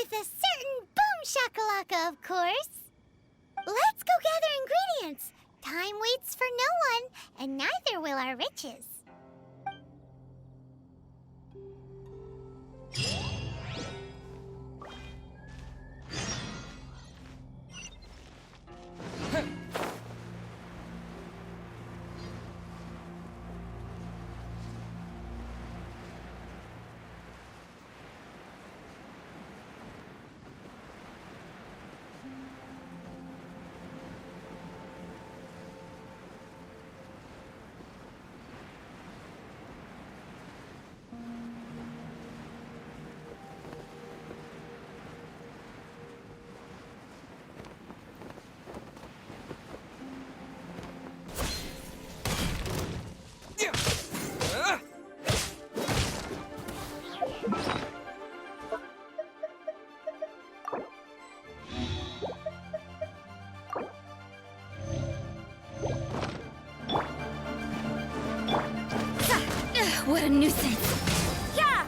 With a certain boom shakalaka, of course. Let's go gather ingredients. Time waits for no one, and neither will our riches. What a nuisance! Yeah!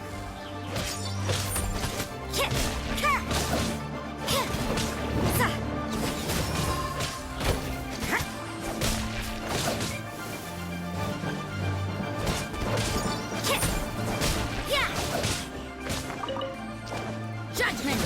Judgment!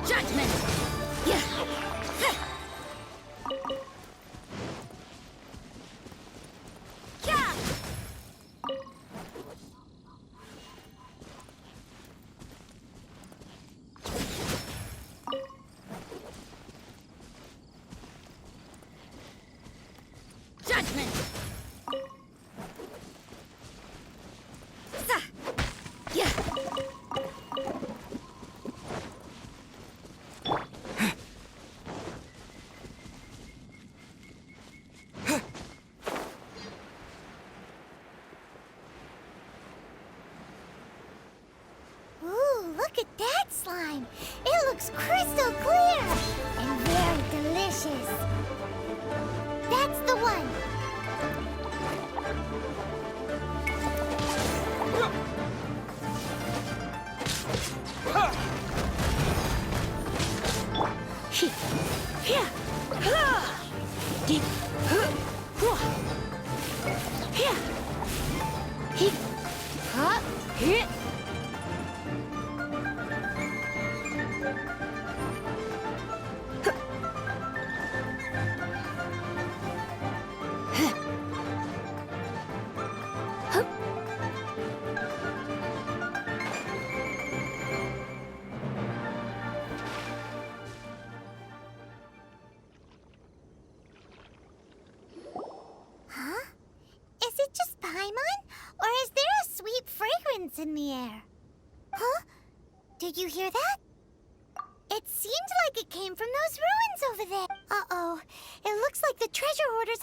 Judgment! Yeah! Judgment! Yeah! Ooh, look at that slime. It looks crystal clear and very delicious. That's the one. Huh? Is it just Paimon? Or is there a sweet fragrance in the air? Huh? Did you hear that? It seemed like it came from those ruins over there. Uh-oh. It looks like the treasure hoarders...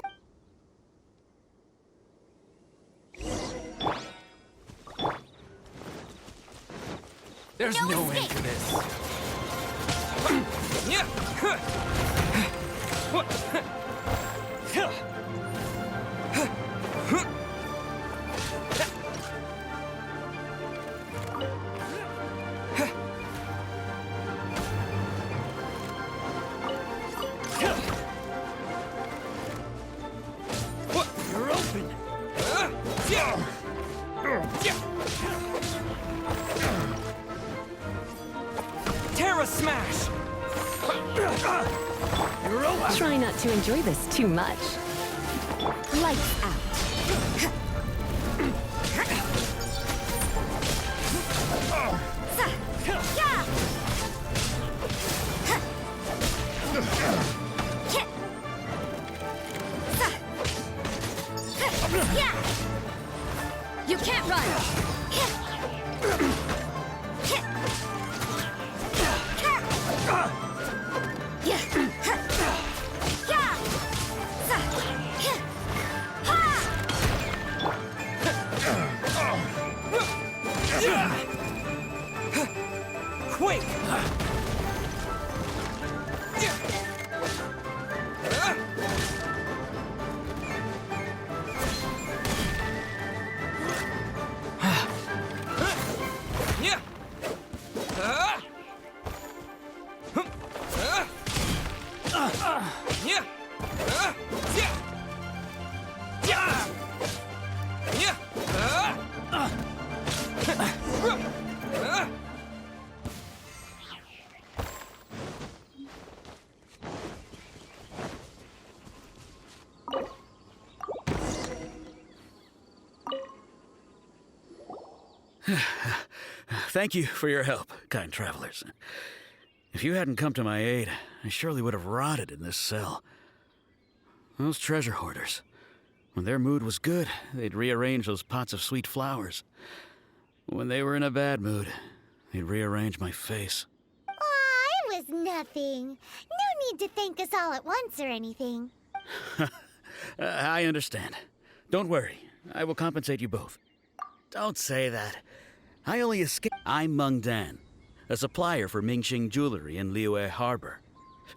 There's no end to this. You're open. Terra Smash! You're over! Try not to enjoy this too much. Lights out. Thank you for your help, kind travelers. If you hadn't come to my aid, I surely would have rotted in this cell. Those treasure hoarders, when their mood was good, they'd rearrange those pots of sweet flowers. When they were in a bad mood, they'd rearrange my face. Aw, it was nothing. No need to thank us all at once or anything. I understand. Don't worry, I will compensate you both. Don't say that. I only escaped. I'm Meng Dan, a supplier for Mingxing jewelry in Liyue Harbor.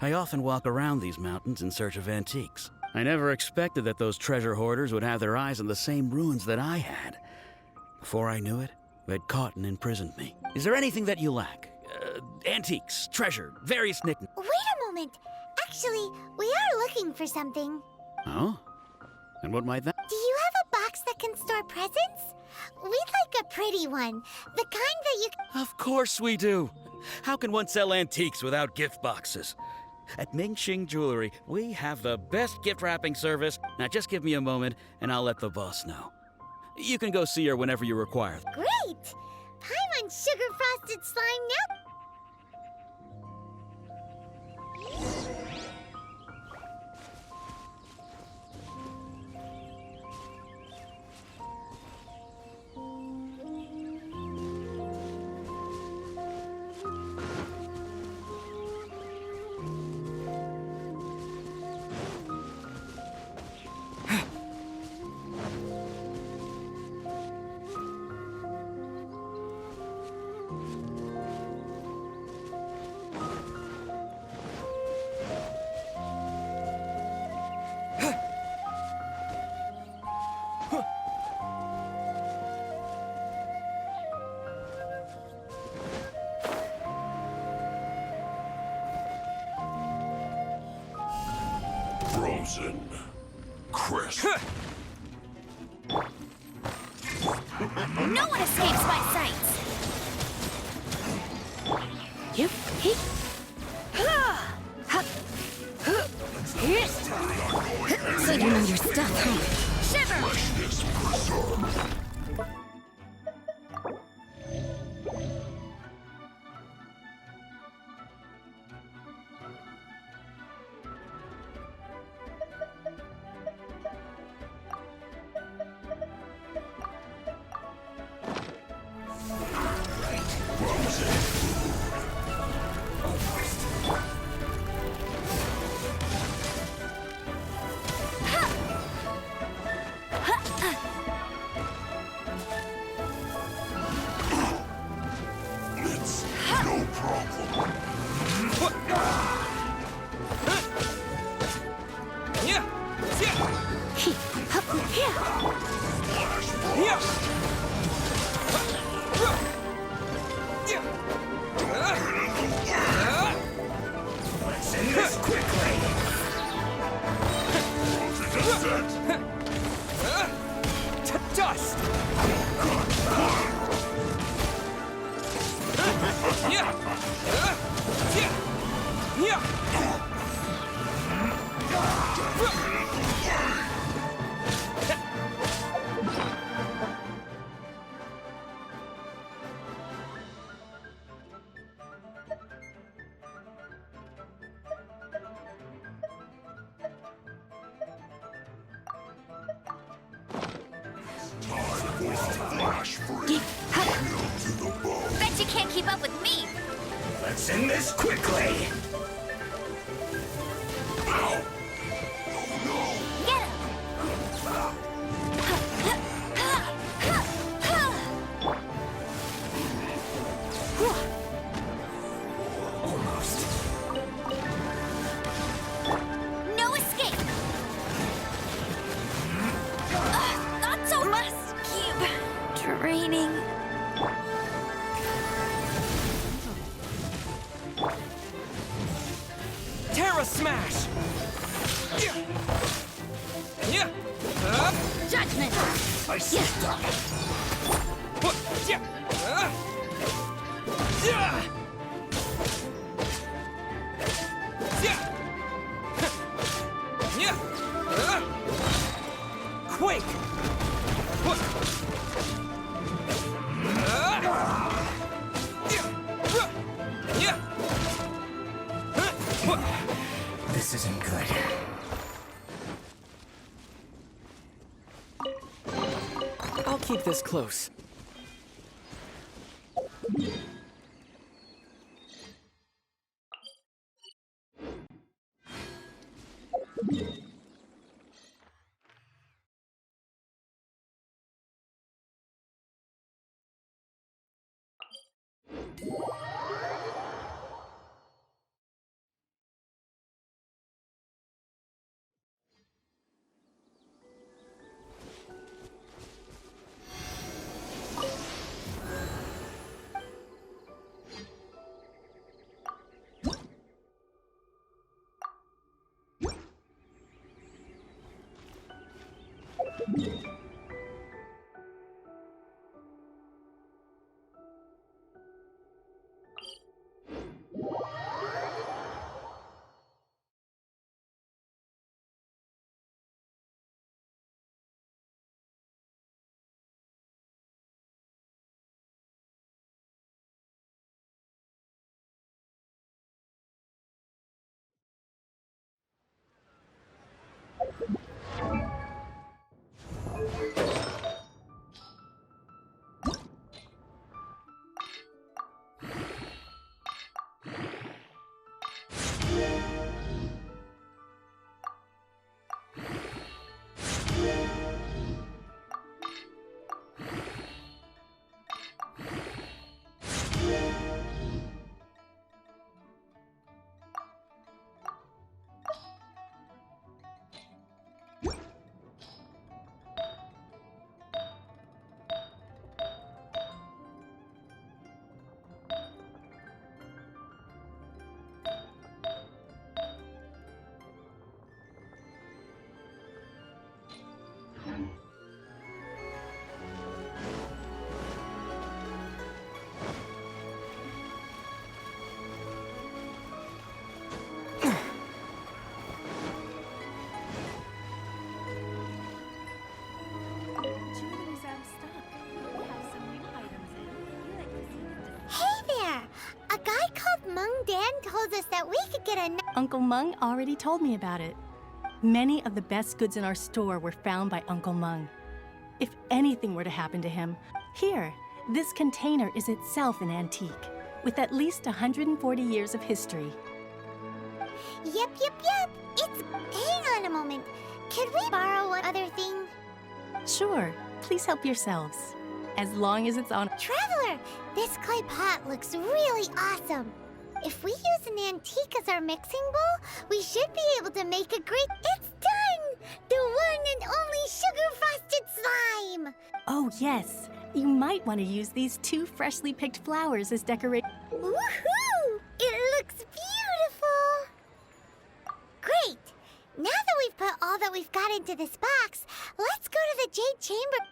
I often walk around these mountains in search of antiques. I never expected that those treasure hoarders would have their eyes on the same ruins that I had. Before I knew it, they'd caught and imprisoned me. Is there anything that you lack? Antiques, treasure, various knickknacks. Wait a moment. Actually, we are looking for something. Oh? And what might that? Do you have a box that can store presents? We'd like a pretty one. The kind that you... Of course we do. How can one sell antiques without gift boxes? At Mingxing Jewelry, we have the best gift wrapping service. Now just give me a moment, and I'll let the boss know. You can go see her whenever you require. Great! Paimon sugar-frosted slime now... Frozen. Crisp. No one escapes my sights! Yep. Hey. So you know your stuff, huh? Shiver! Freshness preserved. It's no problem. Let's end this quickly. To dust! Flash free. Kill to the bone. Bet you can't keep up with me! Let's end this quickly. Ow. Oh no. Get him! Almost. No escape! Not so much! Keep draining. Terra Smash! Judgment! I stop. Quake! This isn't good. I'll keep this close. Hey there! A guy called Mung Dan told us that we could get a... Uncle Mung already told me about it. Many of the best goods in our store were found by Uncle Mung. If anything were to happen to him, here, this container is itself an antique, with at least 140 years of history. Yep. It's... Hang on a moment. Could we borrow one other thing? Sure, please help yourselves. As long as it's on... Traveler, this clay pot looks really awesome. If we use an antique as our mixing bowl, we should be able to make a great... It's done! The one and only sugar-frosted slime! Oh, yes. You might want to use these 2 freshly picked flowers as decoration. Woohoo! It looks beautiful! Great! Now that we've put all that we've got into this box, let's go to the Jade Chamber.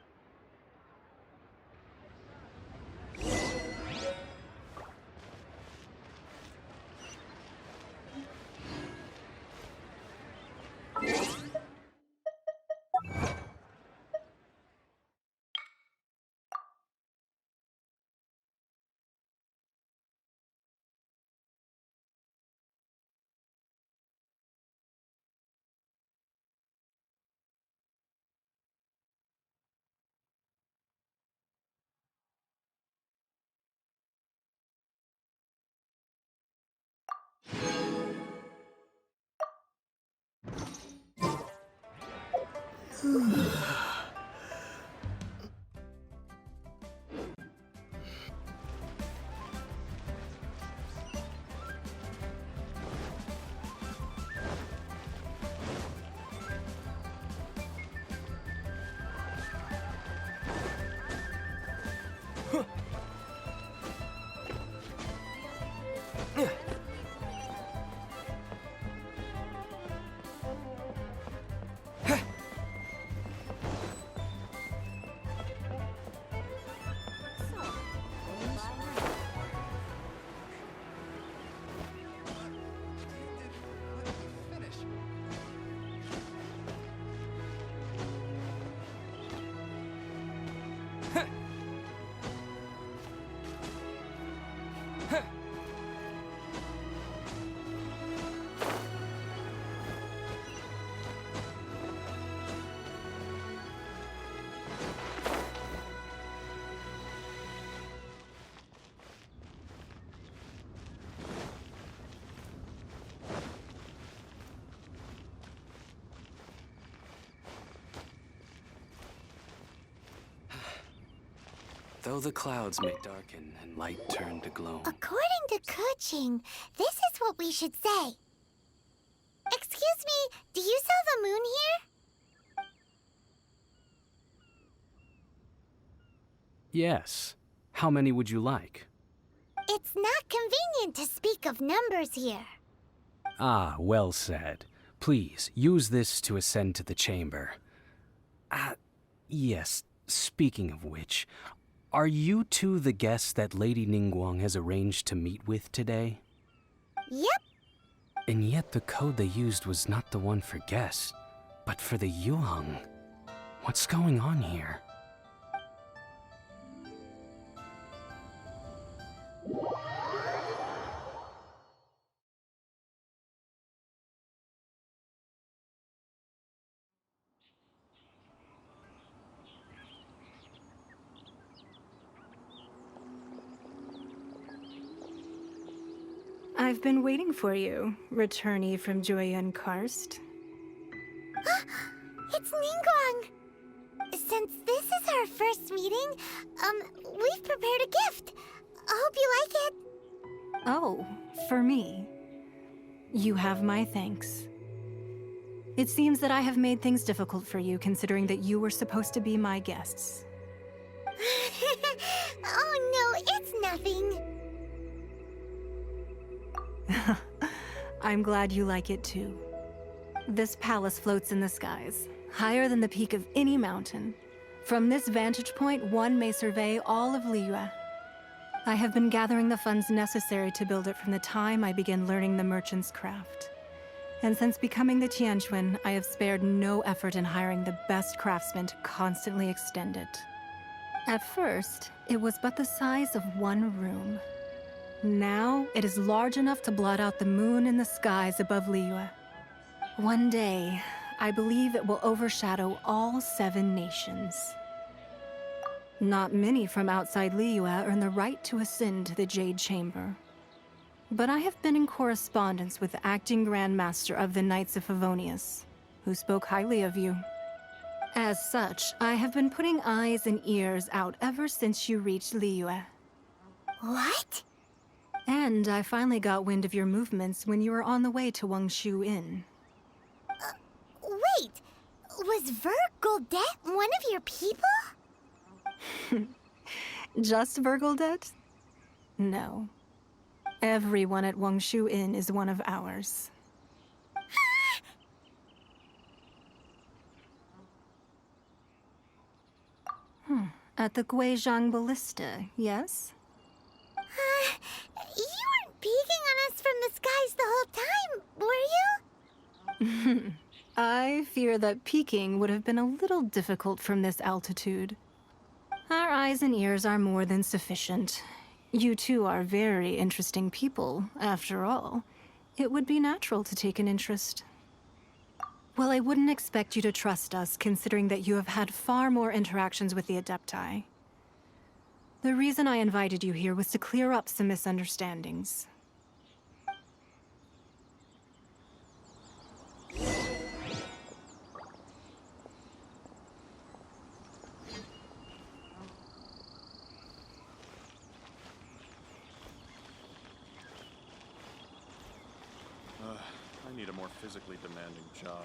Though the clouds may darken and light turn to gloom. According to Kuching, this is what we should say. Excuse me, do you sell the moon here? Yes. How many would you like? It's not convenient to speak of numbers here. Ah, well said. Please, use this to ascend to the chamber. Yes, speaking of which, are you two the guests that Lady Ningguang has arranged to meet with today? Yep. And yet the code they used was not the one for guests, but for the Yuheng. What's going on here? I've been waiting for you, returnee from Joyun Karst. It's Ningguang! Since this is our first meeting, we've prepared a gift. I hope you like it. Oh, for me. You have my thanks. It seems that I have made things difficult for you, considering that you were supposed to be my guests. Oh no, it's nothing. I'm glad you like it too. This palace floats in the skies, higher than the peak of any mountain. From this vantage point, one may survey all of Liyue. I have been gathering the funds necessary to build it from the time I began learning the merchant's craft. And since becoming the Tianquan, I have spared no effort in hiring the best craftsmen to constantly extend it. At first, it was but the size of one room. Now, it is large enough to blot out the moon in the skies above Liyue. One day, I believe it will overshadow all 7 nations. Not many from outside Liyue earn the right to ascend to the Jade Chamber. But I have been in correspondence with the acting Grand Master of the Knights of Favonius, who spoke highly of you. As such, I have been putting eyes and ears out ever since you reached Liyue. What? And I finally got wind of your movements when you were on the way to Wangshu Inn. Wait, was Vergoldet one of your people? Just Vergoldet? No. Everyone at Wangshu Inn is one of ours. At the Guizhang Ballista, yes? You weren't peeking on us from the skies the whole time, were you? I fear that peeking would have been a little difficult from this altitude. Our eyes and ears are more than sufficient. You two are very interesting people, after all. It would be natural to take an interest. Well, I wouldn't expect you to trust us, considering that you have had far more interactions with the Adepti. The reason I invited you here was to clear up some misunderstandings. I need a more physically demanding job.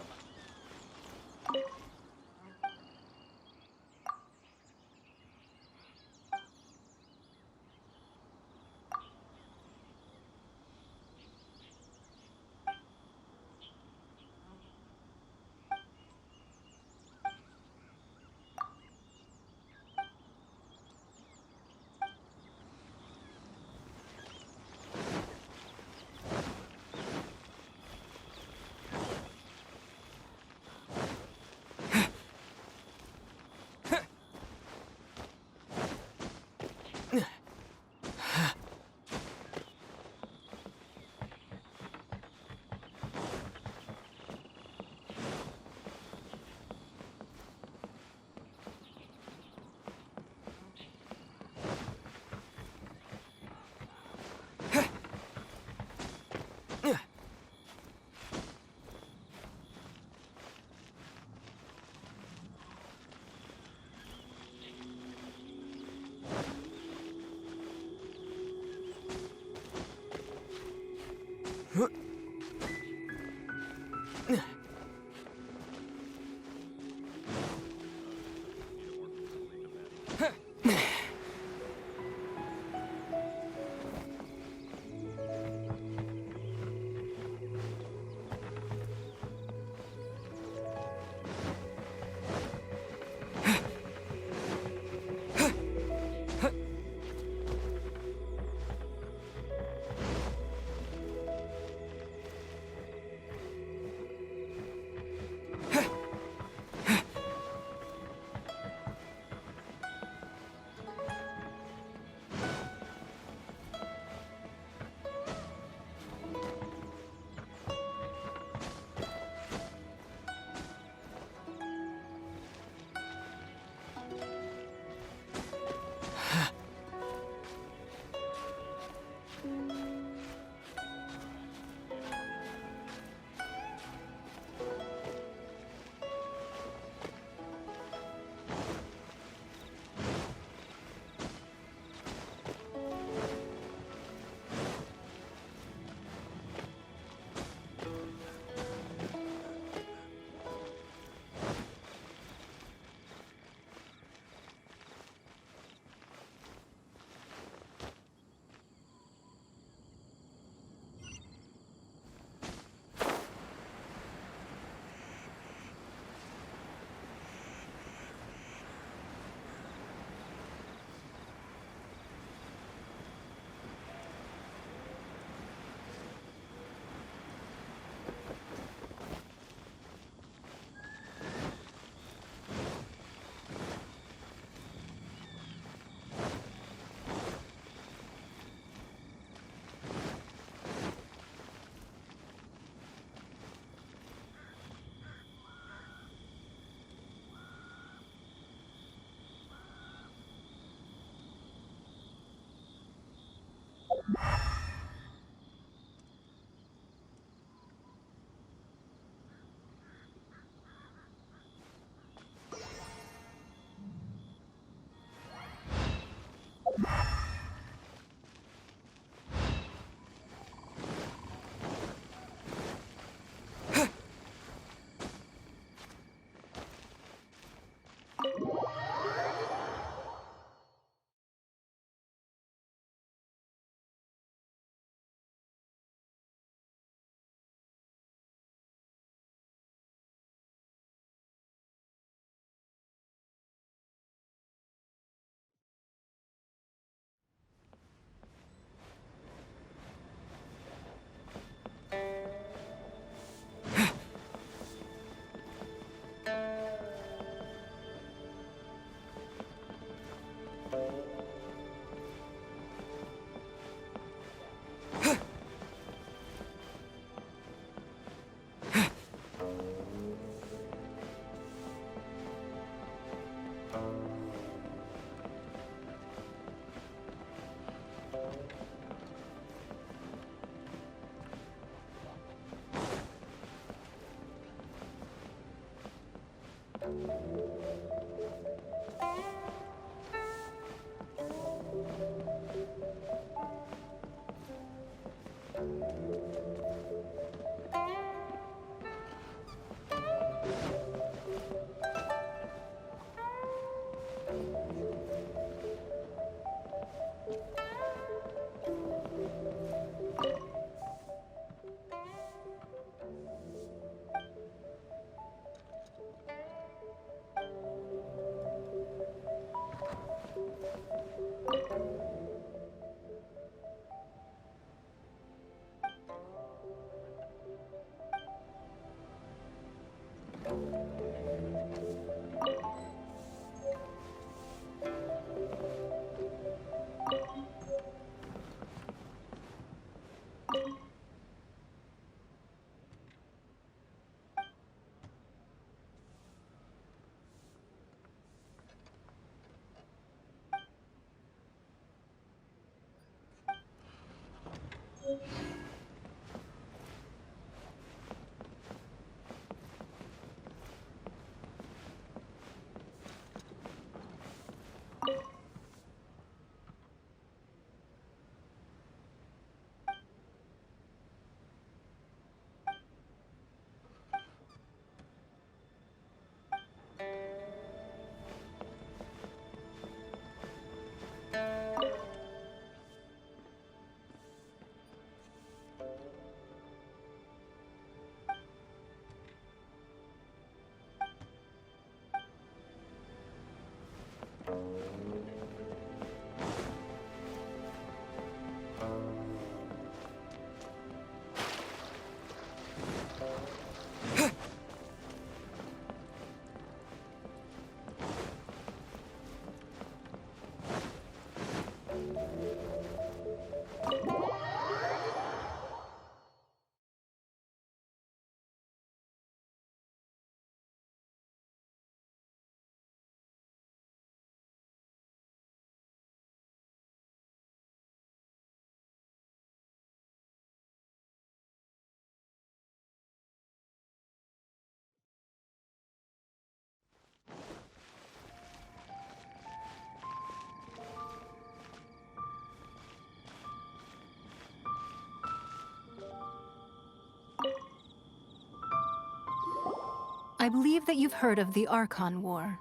I believe that you've heard of the Archon War.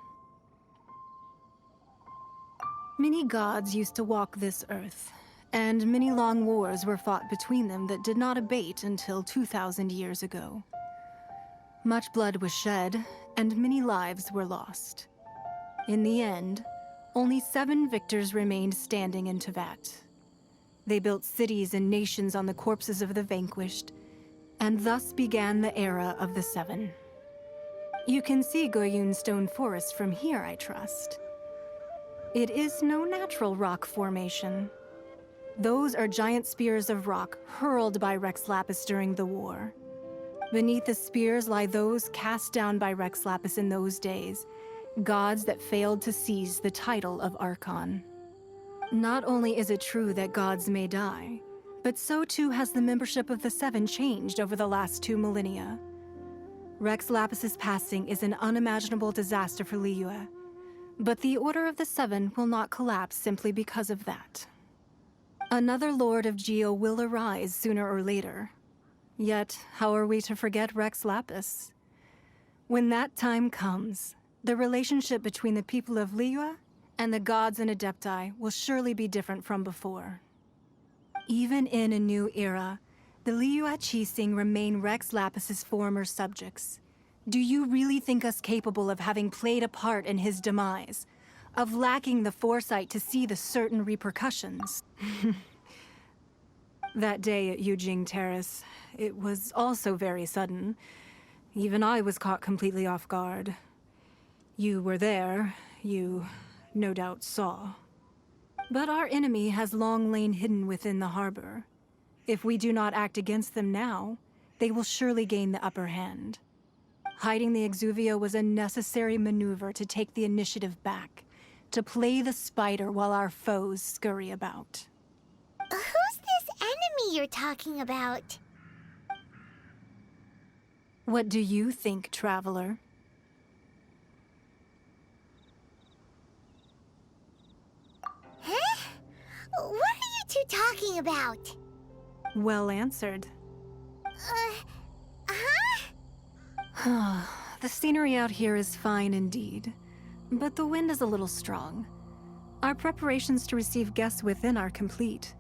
Many gods used to walk this earth, and many long wars were fought between them that did not abate until 2,000 years ago. Much blood was shed, and many lives were lost. In the end, only 7 victors remained standing in Teyvat. They built cities and nations on the corpses of the vanquished, and thus began the era of the 7. You can see Goyun Stone Forest from here, I trust. It is no natural rock formation. Those are giant spears of rock hurled by Rex Lapis during the war. Beneath the spears lie those cast down by Rex Lapis in those days, gods that failed to seize the title of Archon. Not only is it true that gods may die, but so too has the membership of the 7 changed over the last 2 millennia. Rex Lapis's passing is an unimaginable disaster for Liyue, but the Order of the 7 will not collapse simply because of that. Another Lord of Geo will arise sooner or later. Yet, how are we to forget Rex Lapis? When that time comes, the relationship between the people of Liyue and the gods and Adepti will surely be different from before. Even in a new era, the Liyue Qixing remain Rex Lapis's former subjects. Do you really think us capable of having played a part in his demise? Of lacking the foresight to see the certain repercussions? That day at Yujing Terrace, it was also very sudden. Even I was caught completely off guard. You were there, you no doubt saw. But our enemy has long lain hidden within the harbor. If we do not act against them now, they will surely gain the upper hand. Hiding the Exuvio was a necessary maneuver to take the initiative back, to play the spider while our foes scurry about. Who's this enemy you're talking about? What do you think, traveler? Huh? What are you two talking about? Well answered. Huh? The scenery out here is fine indeed, but the wind is a little strong. Our preparations to receive guests within are complete,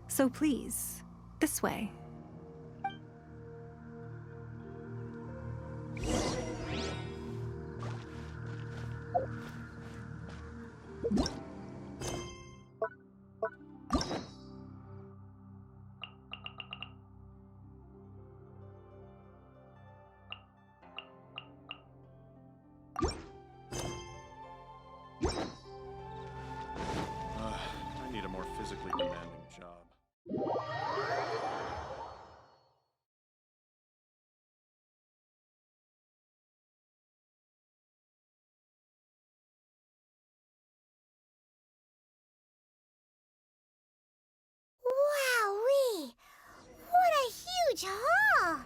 so please, this way. I need a more physically demanding job. Wowee! What a huge hall!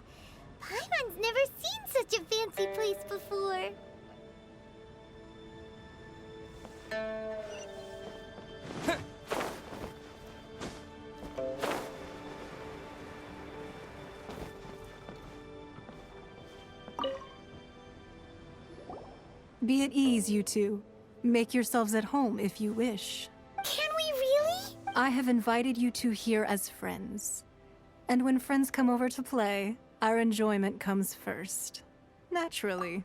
Paimon's never seen such a fancy place before. Be at ease, you two. Make yourselves at home if you wish. Can we really? I have invited you two here as friends. And when friends come over to play, our enjoyment comes first. Naturally.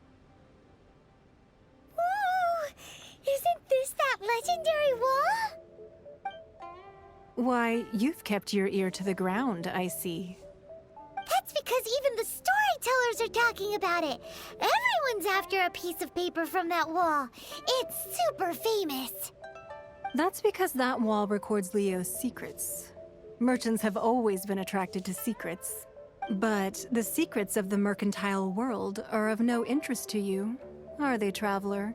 Ooh! Isn't this that legendary wall? Why, you've kept your ear to the ground, I see. That's because even the storytellers are talking about it. Everyone's after a piece of paper from that wall. It's super famous. That's because that wall records Leo's secrets. Merchants have always been attracted to secrets. But the secrets of the mercantile world are of no interest to you, are they, traveler?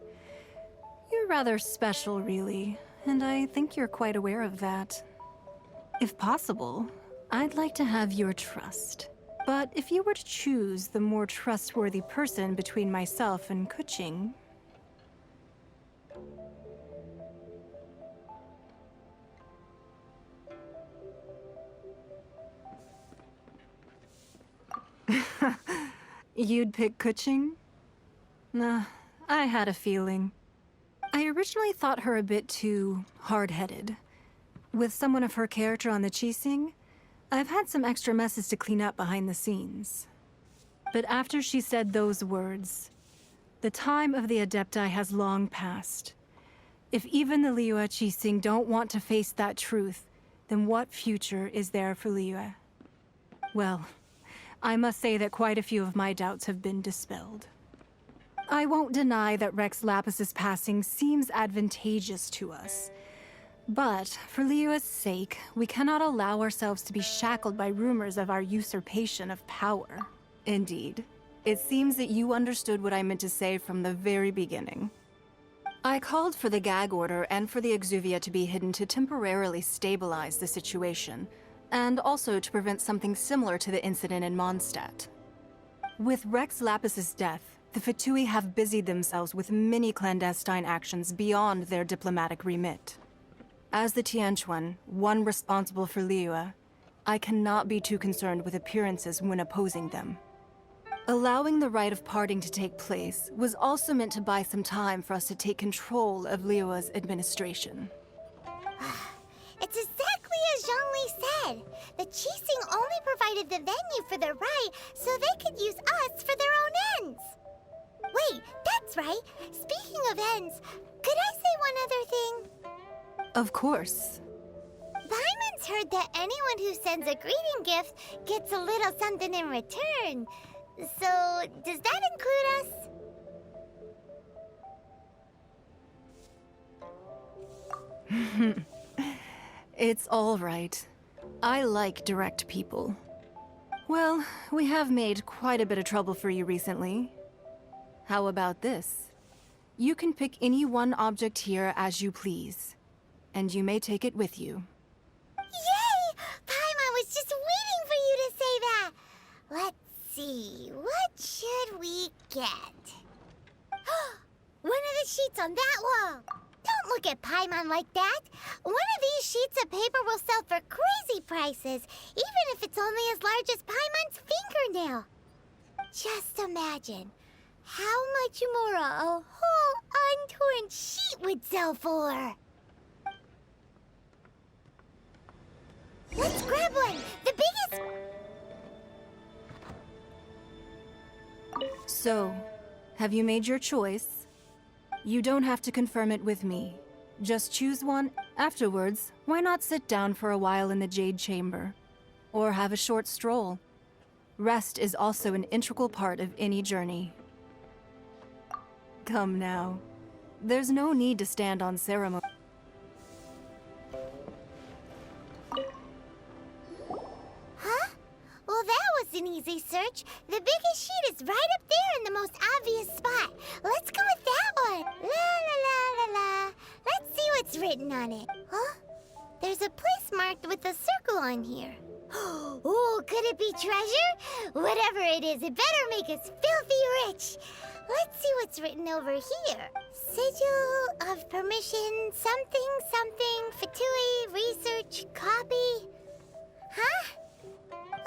You're rather special, really, and I think you're quite aware of that. If possible, I'd like to have your trust. But if you were to choose the more trustworthy person between myself and Kuching... You'd pick Kuching? Nah, I had a feeling. I originally thought her a bit too hard-headed. With someone of her character on the Qixing, I've had some extra messes to clean up behind the scenes. But after she said those words, the time of the Adepti has long passed. If even the Liyue Qixing don't want to face that truth, then what future is there for Liyue? Well, I must say that quite a few of my doubts have been dispelled. I won't deny that Rex Lapis's passing seems advantageous to us. But for Liyue's sake, we cannot allow ourselves to be shackled by rumors of our usurpation of power. Indeed. It seems that you understood what I meant to say from the very beginning. I called for the gag order and for the exuvia to be hidden to temporarily stabilize the situation, and also to prevent something similar to the incident in Mondstadt. With Rex Lapis's death, the Fatui have busied themselves with many clandestine actions beyond their diplomatic remit. As the Tianquan, one responsible for Liyue, I cannot be too concerned with appearances when opposing them. Allowing the rite of parting to take place was also meant to buy some time for us to take control of Liyue's administration. It's exactly as Zhongli said. The Qixing only provided the venue for their rite so they could use us for their own ends. Wait, that's right. Speaking of ends, could I say one other thing? Of course. Paimon's heard that anyone who sends a greeting gift gets a little something in return. So, does that include us? It's all right. I like direct people. Well, we have made quite a bit of trouble for you recently. How about this? You can pick any one object here as you please, and you may take it with you. Yay! Paimon was just waiting for you to say that! Let's see, what should we get? One of the sheets on that wall! Don't look at Paimon like that! One of these sheets of paper will sell for crazy prices, even if it's only as large as Paimon's fingernail. Just imagine how much more a whole untorn sheet would sell for. Let's grab one! The biggest... So, have you made your choice? You don't have to confirm it with me. Just choose one. Afterwards, why not sit down for a while in the Jade Chamber? Or have a short stroll. Rest is also an integral part of any journey. Come now. There's no need to stand on ceremony. Huh? Well, that was an easy search. The biggest sheet is right up there in the most obvious spot. Let's go with that one. La la la la la. Let's see what's written on it. Huh? There's a place marked with a circle on here. Oh, could it be treasure? Whatever it is, it better make us filthy rich. Let's see what's written over here. Sigil of permission, something, something, Fatui, research, copy. Huh?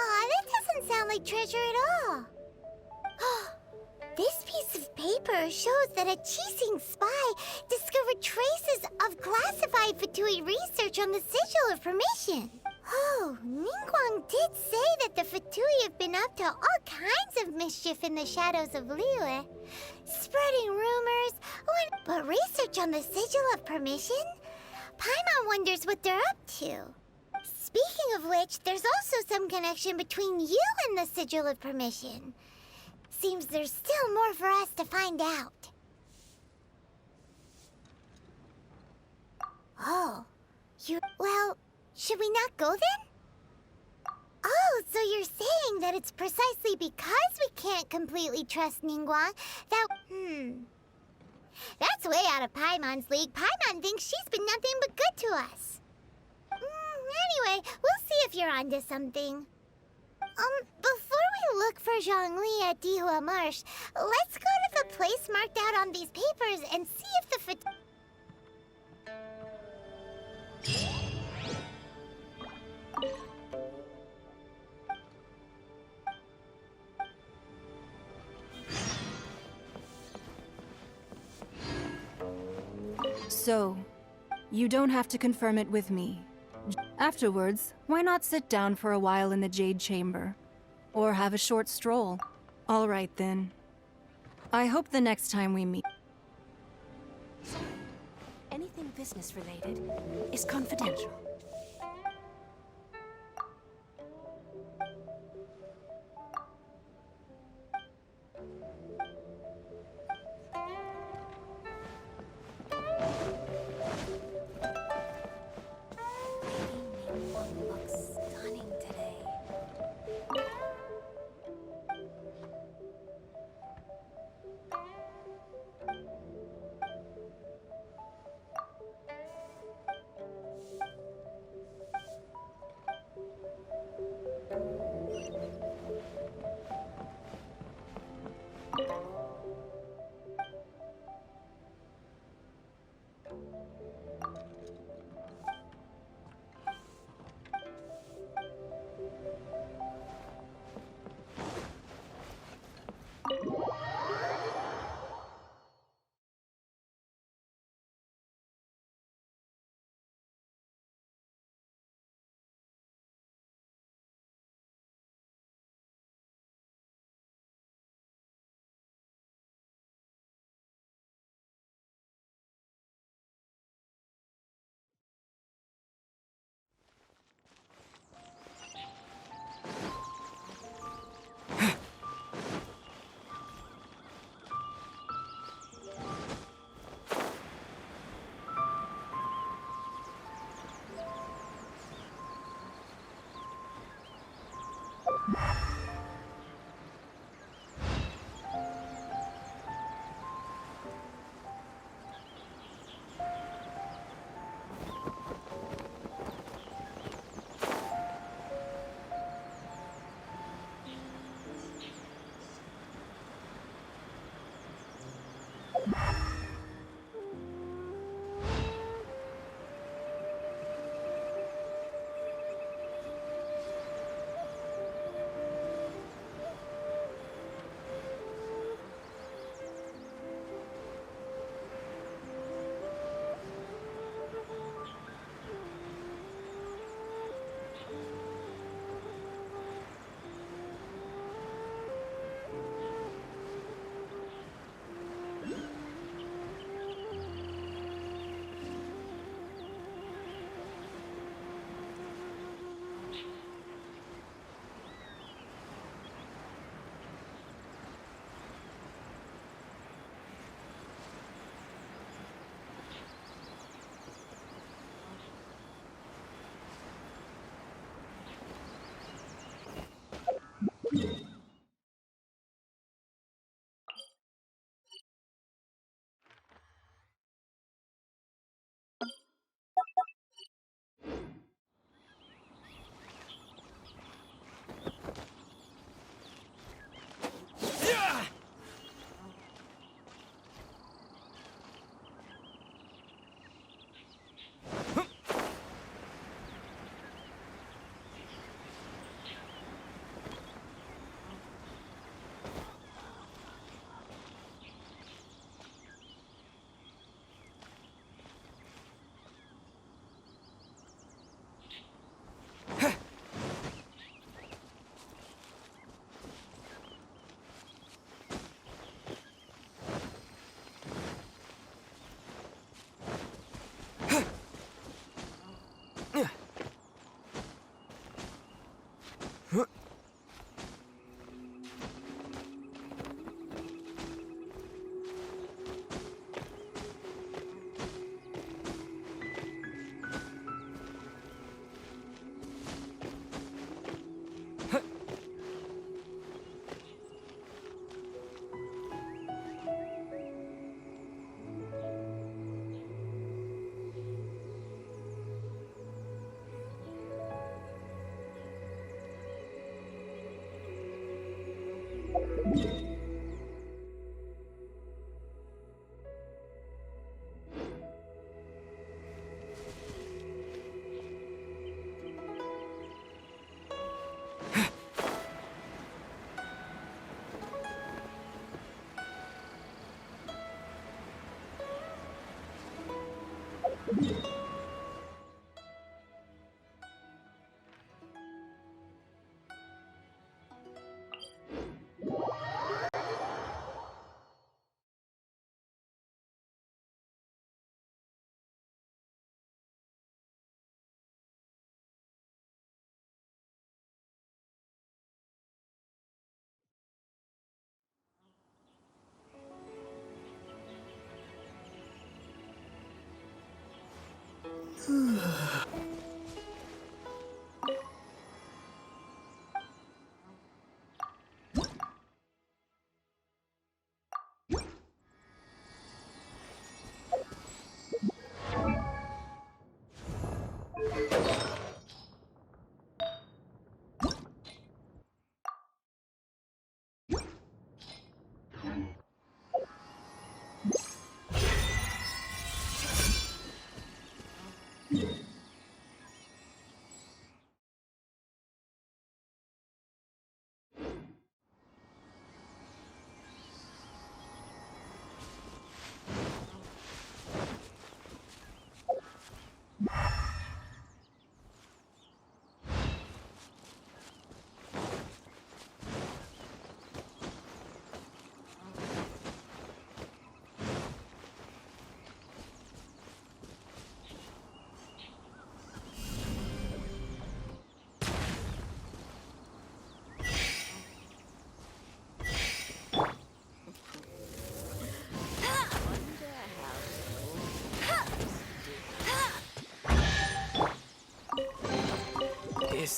Aw, that doesn't sound like treasure at all. This piece of paper shows that a Qixing spy discovered traces of classified Fatui research on the Sigil of Permission. Oh, Ningguang did say that the Fatui have been up to all kinds of mischief in the shadows of Liyue, spreading rumors. But research on the Sigil of Permission? Paimon wonders what they're up to. Speaking of which, there's also some connection between you and the Sigil of Permission. Seems there's still more for us to find out. Oh, well, should we not go then? Oh, so you're saying that it's precisely because we can't completely trust Ningguang that... That's way out of Paimon's league. Paimon thinks she's been nothing but good to us. Anyway, we'll see if you're onto something. Before we look for Zhongli at Dihua Marsh, let's go to the place marked out on these papers and see if the So, you don't have to confirm it with me. Afterwards, why not sit down for a while in the Jade Chamber? Or have a short stroll? All right, then. I hope the next time we meet... Anything business-related is confidential. Ningguang looks stunning today.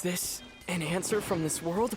Is this an answer from this world?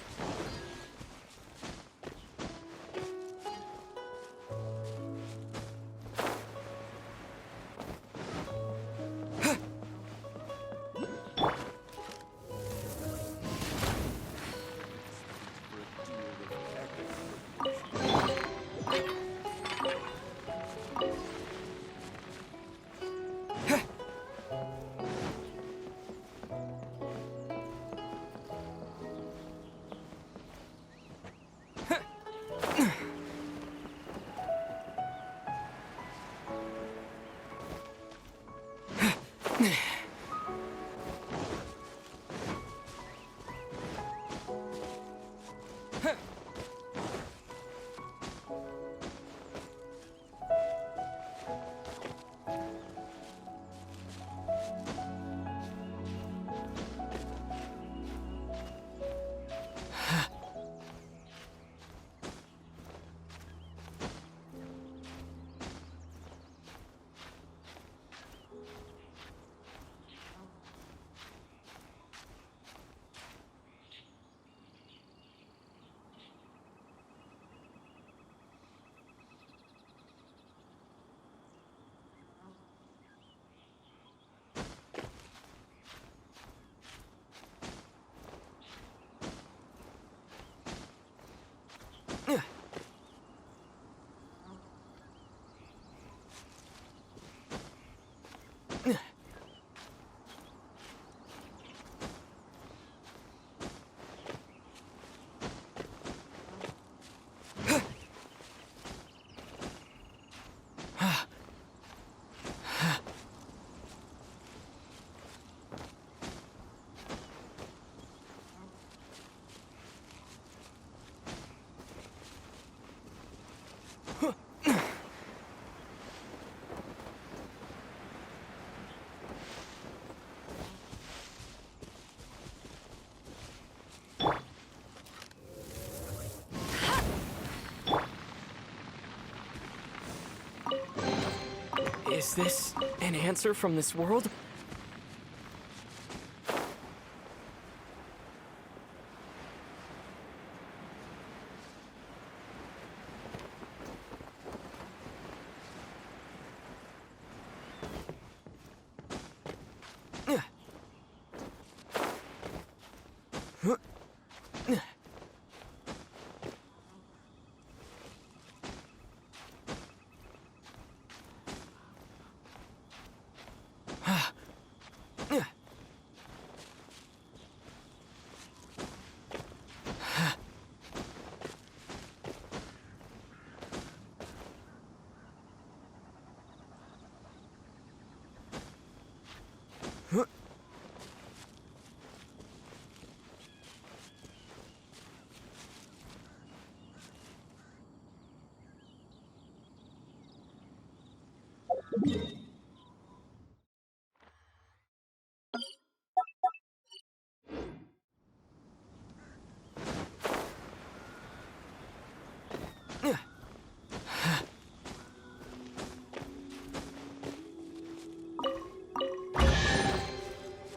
Is this an answer from this world?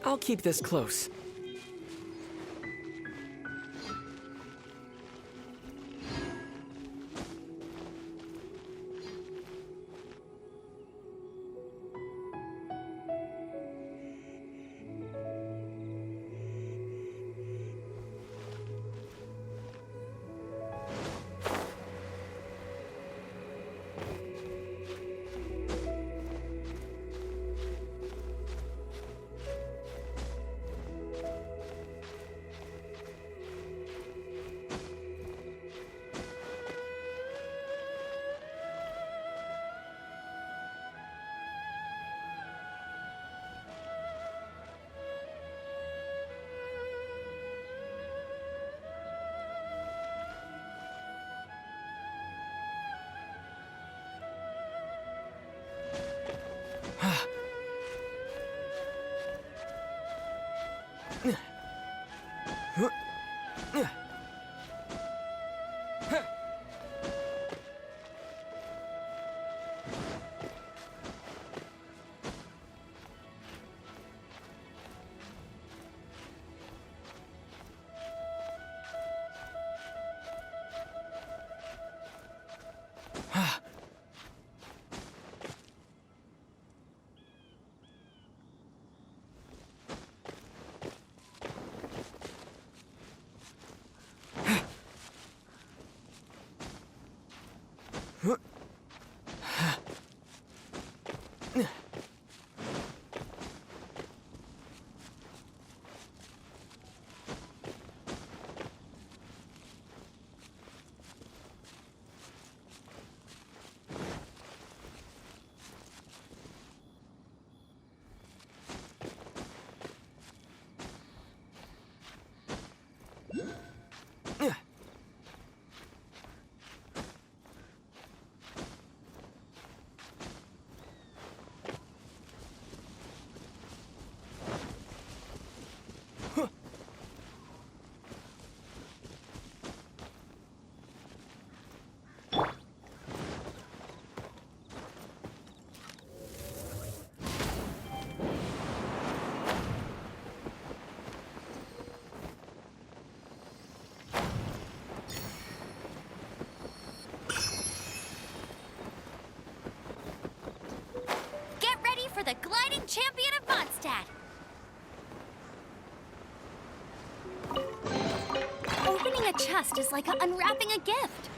I'll keep this close. Get ready for the gliding champion of Mondstadt! Opening a chest is like unwrapping a gift.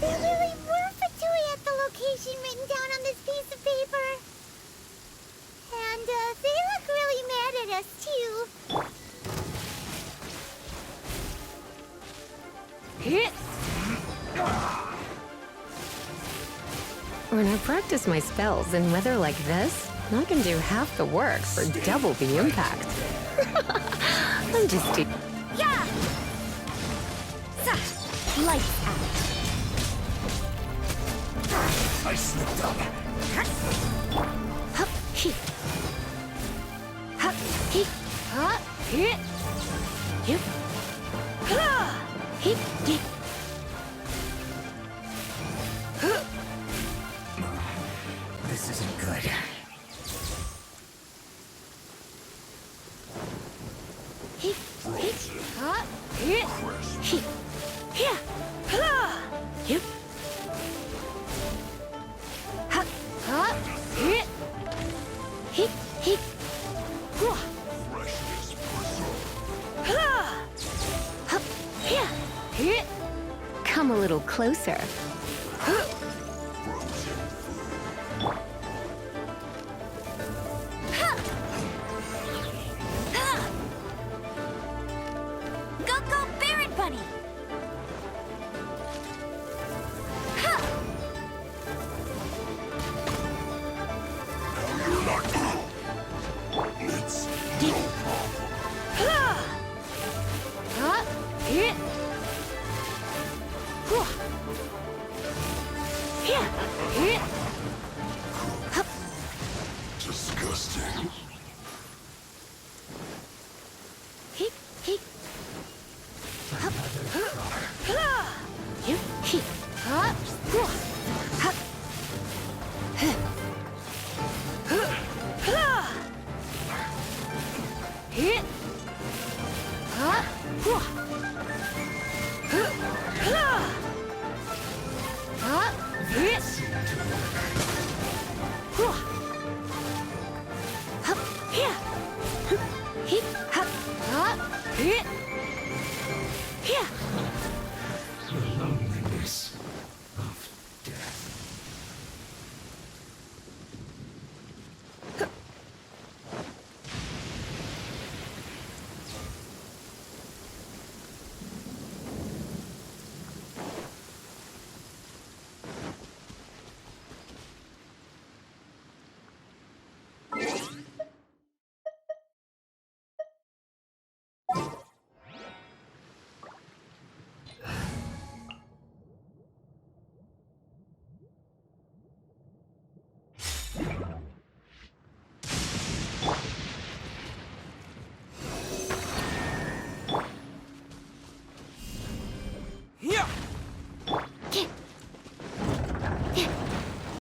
There really were Fatui at the location written down on this piece of paper. And they look really mad at us, too. When I practice my spells in weather like this, I can do half the work for double the impact. I'm just too... Yeah! Lights out. I slipped up. Hup, he. Hup, he. Hup, he. You. He, he. This isn't good. He, he. Hup, he. He. Here. You. Hup, hup, he. He, he. Whoa. Freshness preserved. Hup, here. Here. Come a little closer. Go, go, Barret Bunny! Now you're not through. It's no problem. Here. Here. Here. Hup. Disgusting. He, he. Hup. You, he. Hup. Hup. Here. Hup. Hup. Here. Hup. Here. He. Hup. Hup. Here.